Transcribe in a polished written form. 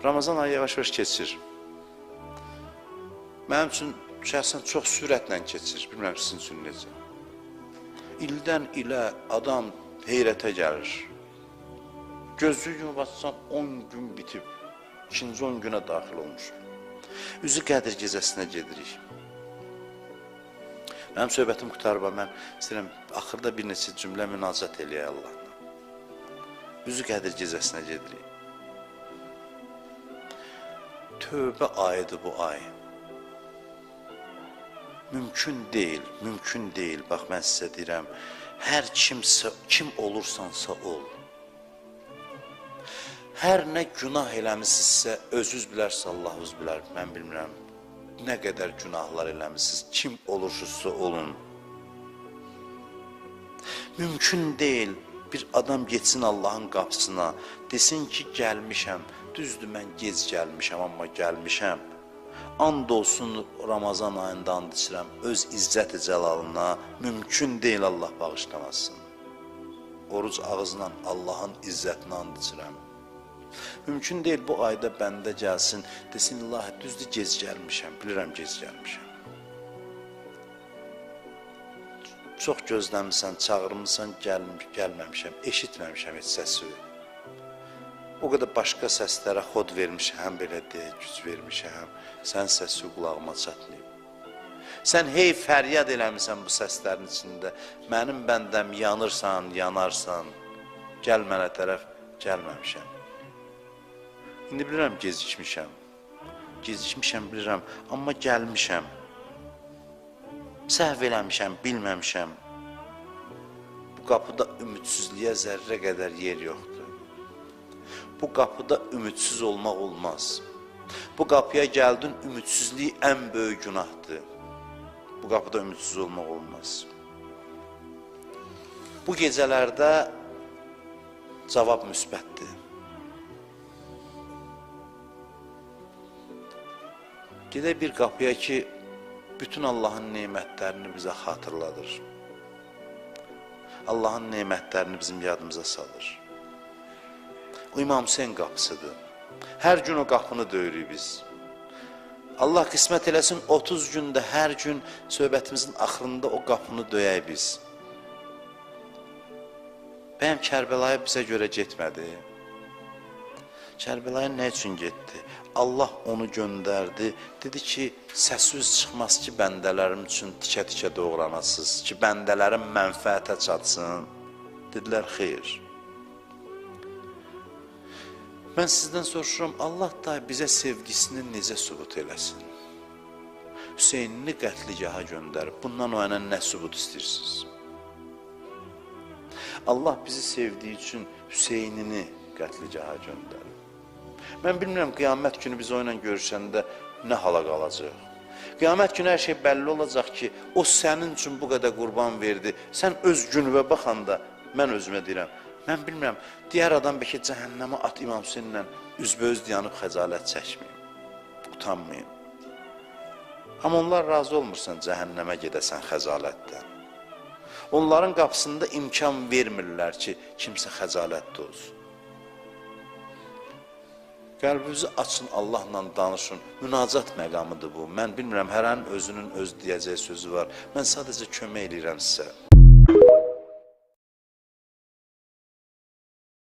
Ramazan ayı yavaş-yavaş keçir. Mənim üçün şəxsən çox sürətlə keçir. Bilmirəm sizin üçün necə. İldən ilə adam heyrətə gəlir. Gözlüyü kimi baxsan 10 gün bitib, ikinci 10 günə daxil olmuş. Üzü Qədir gecəsinə gedirik. Mənim söhbətim qutarıb, mən istəyirəm, axırda bir neçə cümlə münacat eləyək Allah'la. Üzü Qədir gecəsinə gedirik. Tövbə ayıdır bu ay. Mümkün deyil, bax mən sizə deyirəm, hər kim olursansa ol. Hər nə günah eləmişsinizsə, özünüz bilərsə, Allahınız bilər, mən bilmirəm. Nə qədər günahlar eləmişsiniz, kim olursunuzsa olun. Mümkün deyil, bir adam geçsin Allahın qapısına, desin ki, gəlmişəm, düzdür, mən gec gəlmişəm, amma gəlmişəm. And olsun Ramazan ayında and içirəm, öz izzət-i cəlalına, mümkün deyil Allah bağışlamasın. Oruc ağızla Allahın izzətinə and içirəm. Mümkün deyil bu ayda bəndə gəlsin, desin ilahi, düzdür, gec gəlmişəm, bilirəm gec gəlmişəm. Çox gözləmişsən, çağırmışsan, gəlməmişəm, eşitməmişəm heç səsi. O qədər başqa səslərə xod vermişəm, belə deyə güc vermişəm, sən səsi qulağıma çatmayıb. Sən hey fəryad eləmişsən bu səslərin içində, mənim bəndəm yanırsan, yanarsan, gəl mənə tərəf, gəlməmişəm. İndi bilirəm gecikmişəm bilirəm, amma gəlmişəm. Səhv eləmişəm, bilməmişəm. Bu qapıda ümidsizliyə zərrə qədər yer yoxdur. Bu qapıda ümidsiz olmaq olmaz. Bu qapıya gəldin, ümidsizlik ən böyük günahdır. Bu qapıda ümidsiz olmaq olmaz. Bu gecələrdə cavab müsbətdir. Gedək bir qapıya ki, bütün Allahın nemətlərini bizə xatırladır. Allahın nemətlərini bizim yadımıza salır. O İmam Hüseyin qapısıdır. Hər gün o qapını döyürük biz. Allah qismət eləsin 30 gündə hər gün söhbətimizin axırında o qapını döyək biz. Bəyəm Kərbəlaya bizə görə getmədi. Kərbəlaya nə üçün getdi? Allah onu göndərdi, dedi ki, səssiz çıxmaz ki, bəndələrim üçün tikə-tikə doğranasınız, ki, bəndələrim mənfəətə çatsın. Dedilər, xeyr. Mən sizdən soruşuram, Allah da bizə sevgisini necə sübut eləsin? Hüseynini qətligaha göndərib, bundan o yana nə sübut istəyirsiniz? Allah bizi sevdiyi üçün Hüseynini qətligaha göndərib. Mən bilmirəm, qiyamət günü biz o ilə görüşəndə nə hala qalacaq. Qiyamət günü hər şey bəlli olacaq ki, o sənin üçün bu qədər qurban verdi. Sən öz günüvə baxanda, mən özümə deyirəm, mən bilmirəm, digər adam bəlkə cəhənnəmə at İmam Hüseyinlə üzbəüz dayanıb xəcalət çəkməyim, utanmayım. Amma onlar razı olmursan cəhənnəmə gedəsən xəcalətdən. Onların qapısında imkan vermirlər ki, kimsə xəcalətdə olsun. Qəlbinizi açın, Allahla danışın. Münacat məqamıdır bu. Mən bilmirəm, hər an özünün öz deyəcəyi sözü var. Mən sadəcə kömək eləyirəm sizə.